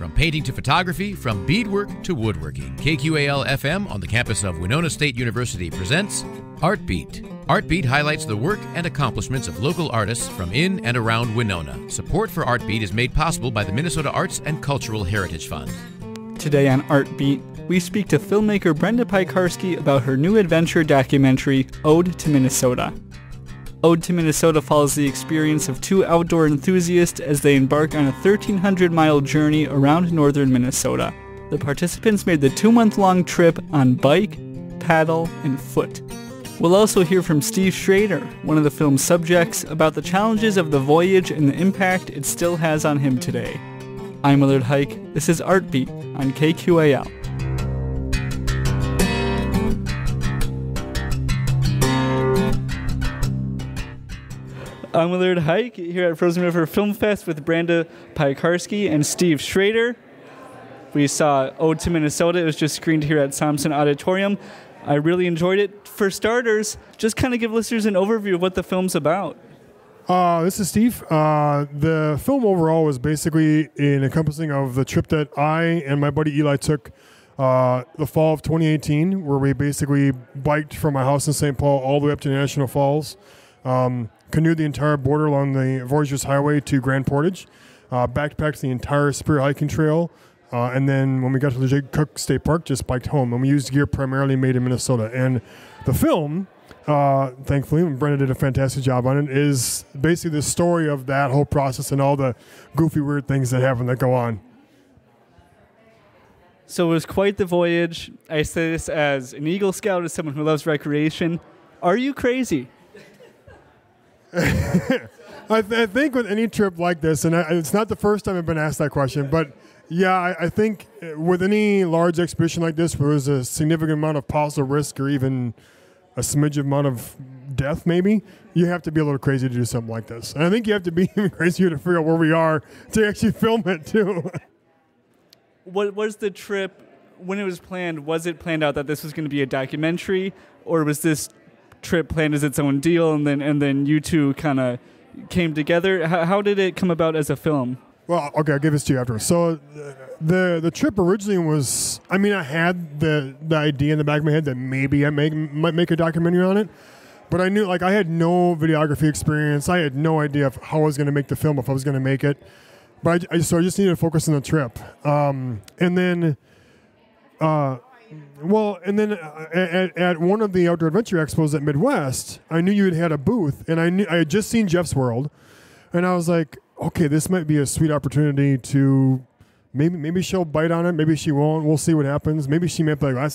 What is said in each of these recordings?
From painting to photography, from beadwork to woodworking, KQAL FM on the campus of Winona State University presents Art Beat. Art Beat highlights the work and accomplishments of local artists from in and around Winona. Support for Art Beat is made possible by the Minnesota Arts and Cultural Heritage Fund. Today on Art Beat, we speak to filmmaker Brenda Piekarski about her new adventure documentary, Ode to Minnesota. Ode to Minnesota follows the experience of two outdoor enthusiasts as they embark on a 1,300-mile journey around northern Minnesota. The participants made the 2-month-long trip on bike, paddle, and foot. We'll also hear from Steve Schreader, one of the film's subjects, about the challenges of the voyage and the impact it still has on him today. I'm Willard Huyck. This is Art Beat on KQAL. I'm Willard Huyck here at Frozen River Film Fest with Brenda Piekarski and Steve Schreader. We saw Ode to Minnesota. It was just screened here at Thompson Auditorium. I really enjoyed it. For starters, just kind of give listeners an overview of what the film's about. This is Steve. The film overall was basically an encompassing of the trip that I and my buddy Eli took the fall of 2018, where we basically biked from my house in St. Paul all the way up to National Falls. Canoed the entire border along the Voyagers Highway to Grand Portage, backpacked the entire Spear Hiking Trail, and then when we got to the Jake Cook State Park, just biked home. And we used gear primarily made in Minnesota. And the film, thankfully, and Brenda did a fantastic job on it, is basically the story of that whole process and all the goofy, weird things that happen that go on. So it was quite the voyage. I say this as an Eagle Scout, as someone who loves recreation. Are you crazy? I think with any trip like this, and it's not the first time I've been asked that question, but yeah, I think with any large expedition like this, where there's a significant amount of possible risk or even a smidge amount of death, maybe, you have to be a little crazy to do something like this. And I think you have to be even crazier to figure out where we are to actually film it, too. What was the trip, when it was planned, was it planned out that this was going to be a documentary, or was this trip planned as its own deal, and then you two kind of came together? How did it come about as a film? Well, okay, I'll give this to you afterwards. So the trip originally was, I mean, I had the idea in the back of my head that maybe I might make a documentary on it, but I knew, like, I had no videography experience. I had no idea of how I was going to make the film, if I was going to make it. But so I just needed to focus on the trip. And then at one of the outdoor adventure expos at Midwest, I knew you had a booth, and I had just seen Jeff's World, and I was like, okay, this might be a sweet opportunity to maybe she'll bite on it, maybe she won't. We'll see what happens. Maybe she may be like,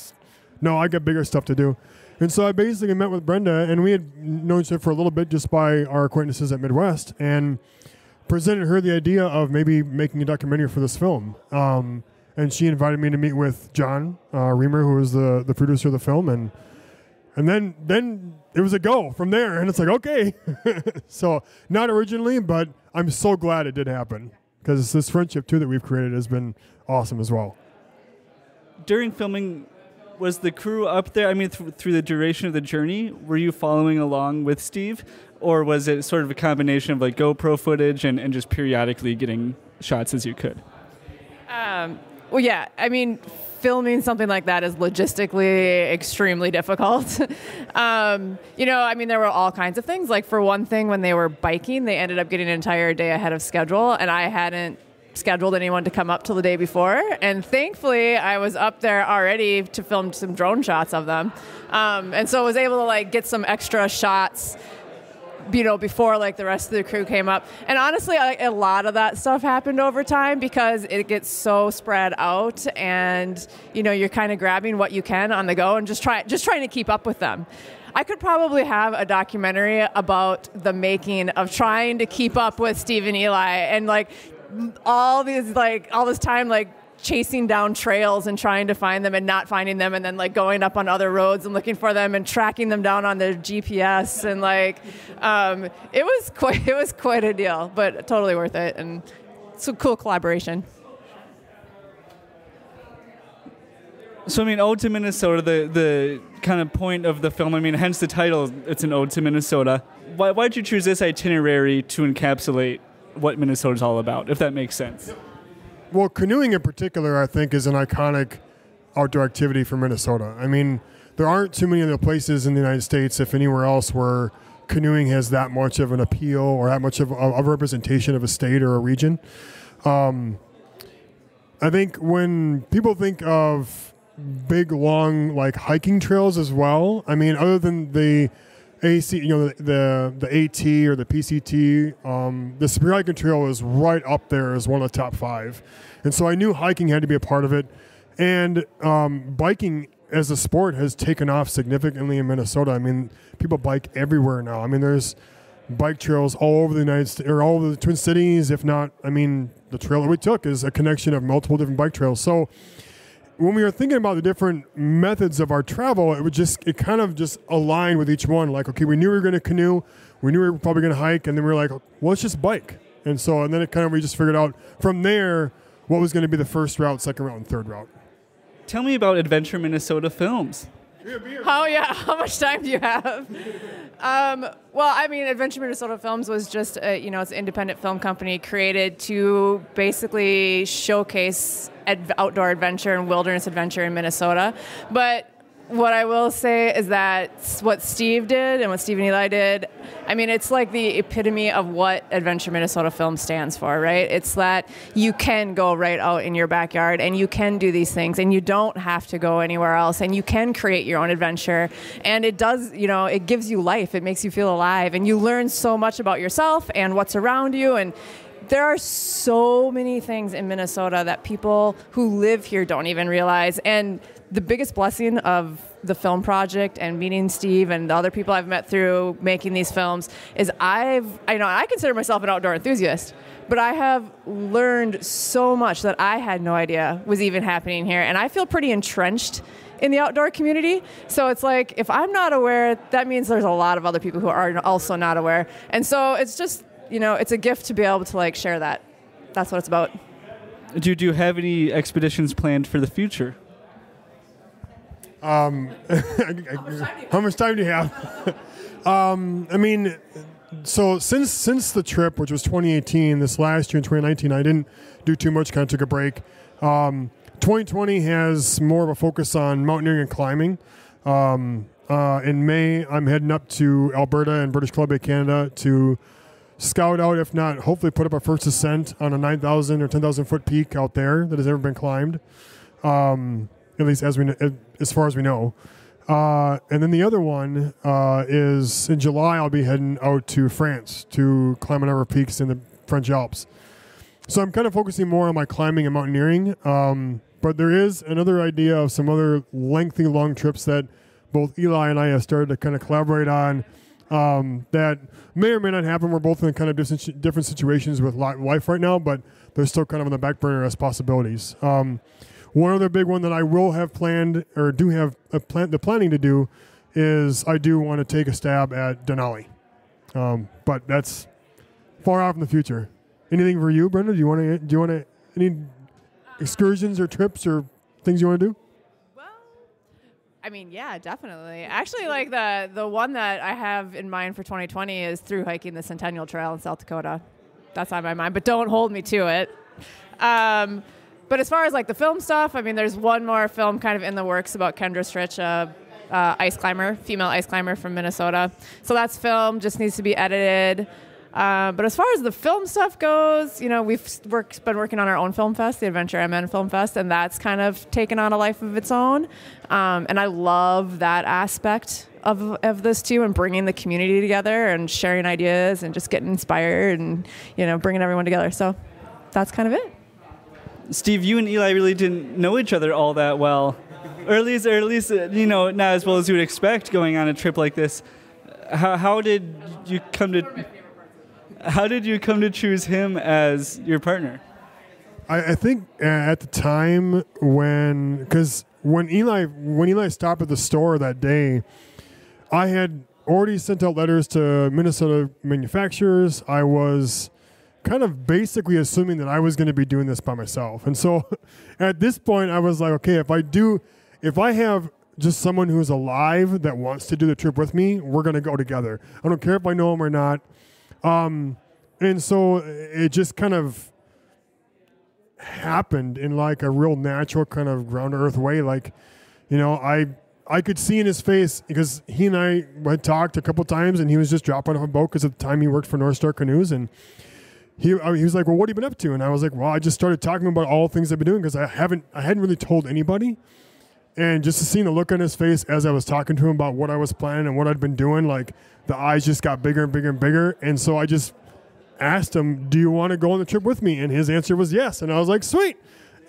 no, I got bigger stuff to do. And so I basically met with Brenda, and we had known each other for a little bit just by our acquaintances at Midwest, and presented her the idea of maybe making a documentary for this film. And she invited me to meet with John Reamer, who was the producer of the film, and then it was a go from there. And it's like, okay. So not originally, but I'm so glad it did happen, because this friendship, too, that we've created has been awesome as well. During filming, was the crew up there? I mean, through the duration of the journey, were you following along with Steve? Or was it sort of a combination of like GoPro footage and just periodically getting shots as you could? Well, yeah. I mean, filming something like that is logistically extremely difficult. I mean, there were all kinds of things. Like, for one thing, when they were biking, they ended up getting an entire day ahead of schedule, and I hadn't scheduled anyone to come up till the day before. And thankfully, I was up there already to film some drone shots of them. And so I was able to, like, get some extra shots before, like, the rest of the crew came up. And honestly, a lot of that stuff happened over time, because it gets so spread out, and, you're kind of grabbing what you can on the go and just trying to keep up with them. I could probably have a documentary about the making of trying to keep up with Steve and Eli, and, like, all this time, like, chasing down trails and trying to find them and not finding them, and then, like, going up on other roads and looking for them and tracking them down on their GPS, and, like, it was quite a deal, but totally worth it, and it's a cool collaboration. So, I mean, Ode to Minnesota, the kind of point of the film, I mean, hence the title, it's an Ode to Minnesota. Why did you choose this itinerary to encapsulate what Minnesota's all about, if that makes sense? Well, canoeing in particular, I think, is an iconic outdoor activity for Minnesota. I mean, there aren't too many other places in the United States, if anywhere else, where canoeing has that much of an appeal or that much of a representation of a state or a region. I think when people think of big, long, like hiking trails as well, I mean, other than the AC, the AT or the PCT, the Superior Hiking Trail is right up there as one of the top 5. And so I knew hiking had to be a part of it. And biking as a sport has taken off significantly in Minnesota. I mean, people bike everywhere now. I mean, there's bike trails all over the United States, or all over the Twin Cities, if not, I mean, the trail that we took is a connection of multiple different bike trails. So when we were thinking about the different methods of our travel, it kind of just aligned with each one. Like, okay, we knew we were going to canoe, we knew we were probably going to hike, and then we were like, well, let's just bike. And then we just figured out from there what was going to be the first route, second route, and third route. Tell me about Adventure Minnesota Films. Oh, yeah. How much time do you have? Well, I mean, Adventure Minnesota Films was just, it's an independent film company created to basically showcase outdoor adventure and wilderness adventure in Minnesota. But what I will say is that what Steve did and what Steve and Eli did, I mean, it's like the epitome of what Adventure Minnesota Film stands for, right? It's that you can go right out in your backyard and you can do these things and you don't have to go anywhere else and you can create your own adventure. And it does, it gives you life. It makes you feel alive and you learn so much about yourself and what's around you. And there are so many things in Minnesota that people who live here don't even realize. And the biggest blessing of the film project and meeting Steve and the other people I've met through making these films is I consider myself an outdoor enthusiast, but I have learned so much that I had no idea was even happening here. And I feel pretty entrenched in the outdoor community. So it's like, if I'm not aware, that means there's a lot of other people who are also not aware. And so it's just, it's a gift to be able to share that. That's what it's about. Do you have any expeditions planned for the future? How much time do you have? I mean, so since the trip, which was 2018, this last year in 2019, I didn't do too much, kind of took a break. 2020 has more of a focus on mountaineering and climbing. In May, I'm heading up to Alberta and British Columbia, Canada to scout out, if not, hopefully put up our first ascent on a 9,000 or 10,000 foot peak out there that has ever been climbed. At least as far as we know. And then the other one is in July, I'll be heading out to France to climb a number of peaks in the French Alps. So I'm kind of focusing more on my climbing and mountaineering. But there is another idea of some other lengthy, long trips that both Eli and I have started to kind of collaborate on that may or may not happen. We're both in kind of different situations with life right now, but they're still kind of on the back burner as possibilities. One other big one that I will have planned, or do have the planning to do, is I do want to take a stab at Denali, but that's far off in the future. Anything for you, Brenda? Do you want any excursions or trips or things you want to do? Well, I mean, yeah, definitely. Actually, the one that I have in mind for 2020 is through hiking the Centennial Trail in South Dakota. That's on my mind, but don't hold me to it. But as far as the film stuff, I mean, there's one more film kind of in the works about Kendra Stritch, ice climber, female ice climber from Minnesota. So that's film, just needs to be edited. But as far as the film stuff goes, we've been working on our own film fest, the Adventure MN Film Fest, and that's kind of taken on a life of its own. And I love that aspect of this too, and bringing the community together and sharing ideas and just getting inspired and, bringing everyone together. So that's kind of it. Steve, you and Eli really didn't know each other all that well, or at least not as well as you would expect going on a trip like this. How did you come to choose him as your partner? I think at the time when Eli stopped at the store that day, I had already sent out letters to Minnesota manufacturers. I was kind of basically assuming that I was going to be doing this by myself. And so at this point, I was like, okay, if I have just someone who's alive that wants to do the trip with me, we're going to go together. I don't care if I know him or not. And so it just kind of happened in like a real natural kind of ground to earth way. Like, you know, I could see in his face, because he and I had talked a couple times, and he was just dropping off a boat because at the time he worked for North Star Canoes, and he was like, well, what have you been up to? And I was like, well, I just started talking about all the things I've been doing, because I hadn't really told anybody. And just to see the look on his face as I was talking to him about what I was planning and what I'd been doing, like the eyes just got bigger and bigger and bigger. And so I just asked him, do you want to go on the trip with me? And his answer was yes. And I was like, sweet.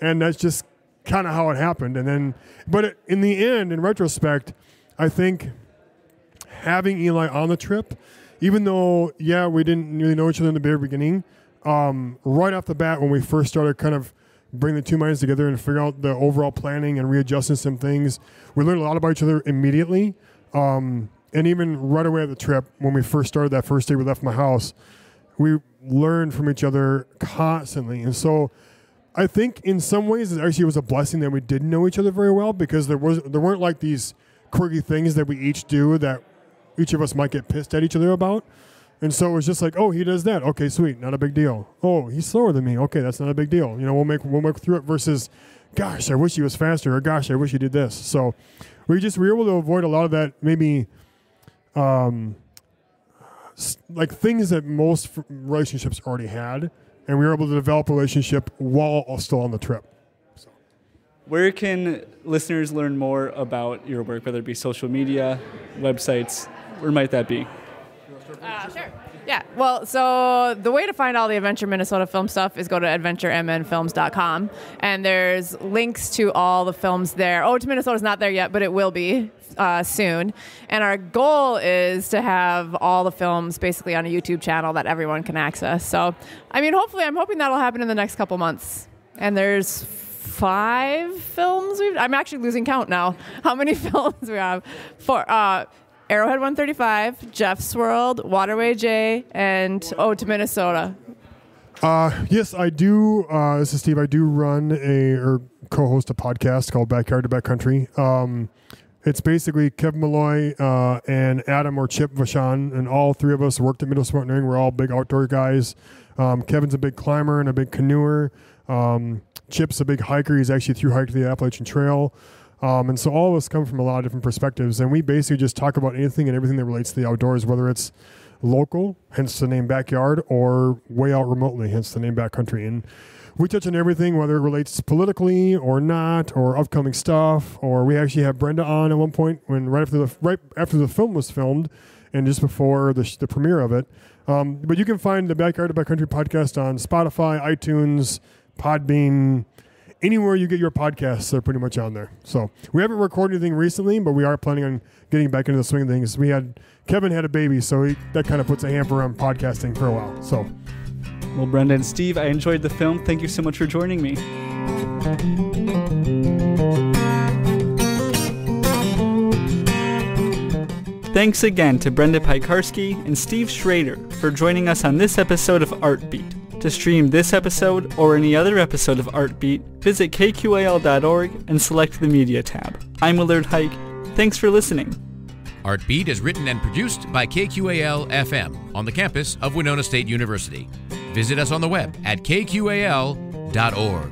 And that's just kind of how it happened. And then, but in the end, in retrospect, I think having Eli on the trip, even though, yeah, we didn't really know each other in the very beginning, right off the bat, when we first started kind of bring the two minds together and figure out the overall planning and readjusting some things, we learned a lot about each other immediately. And even right away at the trip, when we first started that first day we left my house, we learned from each other constantly. And so I think in some ways it actually was a blessing that we didn't know each other very well, because there weren't like these quirky things that we each do that each of us might get pissed at each other about. And so it was just like, oh, he does that. Okay, sweet. Not a big deal. Oh, he's slower than me. Okay, that's not a big deal. You know, we'll make through it, versus, gosh, I wish he was faster, or gosh, I wish he did this. So we were able to avoid a lot of that, maybe like things that most relationships already had, and we were able to develop a relationship while still on the trip. So. Where can listeners learn more about your work, whether it be social media, websites? Where might that be? Sure. Yeah. Well, so the way to find all the Adventure Minnesota film stuff is go to adventuremnfilms.com, and there's links to all the films there. Ode to Minnesota's not there yet, but it will be soon. And our goal is to have all the films basically on a YouTube channel that everyone can access. So, I mean, hopefully, I'm hoping that'll happen in the next couple months. And there's 5 films. I'm actually losing count now. How many films we have? 4. Arrowhead 135, Jeff's World, Waterway J, and Ode to Minnesota. Yes, I do. This is Steve. I do run or co-host a podcast called Backyard to Backcountry. It's basically Kevin Malloy and Adam or Chip Vachon, and all 3 of us worked at Minnesota Mountaineering. We're all big outdoor guys. Kevin's a big climber and a big canoer. Chip's a big hiker. He's actually thru-hiked the Appalachian Trail. And so all of us come from a lot of different perspectives, and we basically just talk about anything and everything that relates to the outdoors, whether it's local, hence the name Backyard, or way out remotely, hence the name Backcountry. And we touch on everything, whether it relates politically or not, or upcoming stuff, or we actually have Brenda on at one point right after the film was filmed, and just before the premiere of it. But you can find the Backyard to Backcountry podcast on Spotify, iTunes, Podbean. Anywhere you get your podcasts, they're pretty much on there. So we haven't recorded anything recently, but we are planning on getting back into the swing of things. Kevin had a baby, so that kind of puts a hamper on podcasting for a while. So, well, Brenda and Steve, I enjoyed the film. Thank you so much for joining me. Thanks again to Brenda Piekarski and Steve Schreader for joining us on this episode of Artbeat. To stream this episode or any other episode of Artbeat, visit KQAL.org and select the Media tab. I'm Willard Huyck. Thanks for listening. Artbeat is written and produced by KQAL-FM on the campus of Winona State University. Visit us on the web at KQAL.org.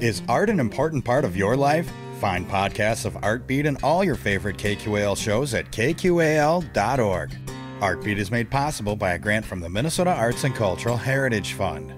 Is art an important part of your life? Find podcasts of Artbeat and all your favorite KQAL shows at KQAL.org. Artbeat is made possible by a grant from the Minnesota Arts and Cultural Heritage Fund.